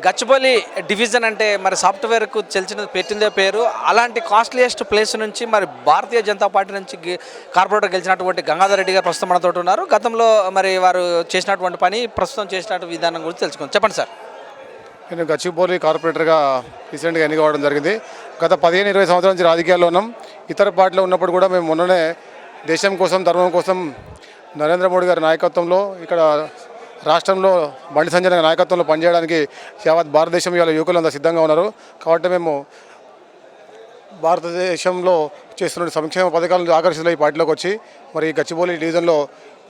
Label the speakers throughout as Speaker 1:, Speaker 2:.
Speaker 1: Gachibowli division అంటే మరి సాఫ్ట్వేర్కు పెట్టిందే పేరు. అలాంటి కాస్ట్లీయెస్ట్ ప్లేస్ నుంచి మరి భారతీయ జనతా పార్టీ నుంచి కార్పొరేటర్ గెలిచినటువంటి గంగాధర్ రెడ్డి గారు ప్రస్తుతం మనతో ఉన్నారు. గతంలో మరి వారు చేసినటువంటి పని, ప్రస్తుతం చేసినటువంటి విధానం గురించి తెలుసుకుందాం. చెప్పండి సార్.
Speaker 2: నేను గచ్చిబౌలి కార్పొరేటర్గా రీసెంట్గా ఎన్నిక అవ్వడం జరిగింది. గత 15-20 సంవత్సరాల నుంచి రాజకీయాల్లో ఉన్నాం. ఇతర పార్టీలో ఉన్నప్పుడు కూడా మేము మొన్ననే దేశం కోసం, ధర్మం కోసం నరేంద్ర మోడీ గారి నాయకత్వంలో ఇక్కడ రాష్ట్రంలో బండి సంజయ్ గారి నాయకత్వంలో పనిచేయడానికి యావత్ భారతదేశం ఇవాళ యువకులంతా సిద్ధంగా ఉన్నారు. కాబట్టి మేము భారతదేశంలో చేస్తున్న సంక్షేమ పథకాలను ఆకర్షితులు ఈ పార్టీలోకి వచ్చి మరి గచ్చిబౌలి డివిజన్లో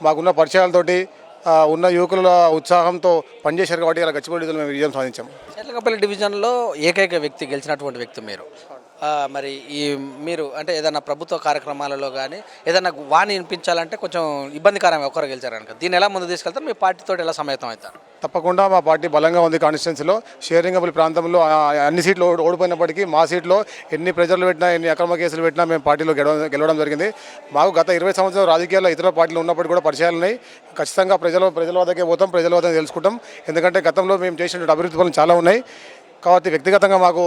Speaker 2: మాకున్న పరిచయాలతోటి ఉన్న యువకుల ఉత్సాహంతో పనిచేశారు. కాబట్టి ఇలా గచ్చిబౌలి డివిజన్లో మేము విజయం సాధించాము.
Speaker 1: చర్లకపల్లి డివిజన్లో ఏకైక వ్యక్తి గెలిచినటువంటి వ్యక్తి మీరు. మరి మీరు అంటే ఏదైనా ప్రభుత్వ కార్యక్రమాలలో కానీ ఏదైనా వాణి వినిపించాలంటే కొంచెం ఇబ్బందికరం ఒక్కరు గెలిచారనుక దీన్ని ఎలా ముందు తీసుకెళ్తారు? మీ పార్టీతో ఎలా సమాయత్తం అవుతారు?
Speaker 2: తప్పకుండా మా పార్టీ బలంగా ఉంది. కాన్స్టిట్యున్సీలో షేరింగబుల్ ప్రాంతంలో అన్ని సీట్లు ఓడిపోయినప్పటికీ మా సీట్లో ఎన్ని ప్రెజర్లు పెట్టినా, ఎన్ని అక్రమ కేసులు పెట్టినా మేము పార్టీలో గెలవడం జరిగింది. మాకు గత 20 సంవత్సరాలు రాజకీయాల్లో ఇతర పార్టీలు ఉన్నప్పటికీ కూడా పరిచయాలు ఉన్నాయి. ఖచ్చితంగా ప్రజల వద్దకే పోతాం, ప్రజల వద్ద తెలుసుకుంటాం. ఎందుకంటే గతంలో మేము చేసినటువంటి అభివృద్ధి పనులు చాలా ఉన్నాయి. కాబట్టి వ్యక్తిగతంగా మాకు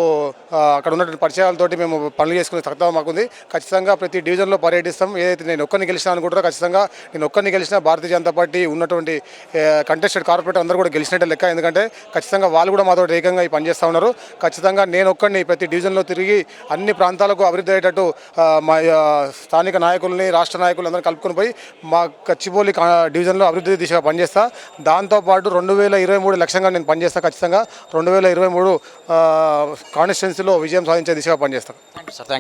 Speaker 2: అక్కడ ఉన్నటువంటి పరిచయాలతోటి మేము పనులు చేసుకునే సత్తా మాకుంది. ఖచ్చితంగా ప్రతి డివిజన్లో పర్యటిస్తాం. ఏదైతే నేను ఒక్కరిని గెలిచినా అనుకుంటారో ఖచ్చితంగా నేను ఒక్కరిని గెలిచినా భారతీయ జనతా పార్టీ ఉన్నటువంటి కంటెస్టెడ్ కార్పొరేటర్ అందరూ కూడా గెలిచినట్టే లెక్క. ఎందుకంటే ఖచ్చితంగా వాళ్ళు కూడా మాతో ఏకంగా ఈ పనిచేస్తూ ఉన్నారు. ఖచ్చితంగా నేను ఒక్కడిని ప్రతి డివిజన్లో తిరిగి అన్ని ప్రాంతాలకు అభివృద్ధి అయ్యేటట్టు మా స్థానిక నాయకుల్ని, రాష్ట్ర నాయకులు అందరూ కలుపుకొని పోయి మా గచ్చిబౌలి డివిజన్లో అభివృద్ధి దిశగా పనిచేస్తా. దాంతోపాటు 2023 లక్ష్యంగా నేను పనిచేస్తాను. ఖచ్చితంగా 2023 కాన్స్టిట్యున్సీలో విజయం సాధించే దిశగా పనిచేస్తాను.
Speaker 1: Thank you sir. Thank you.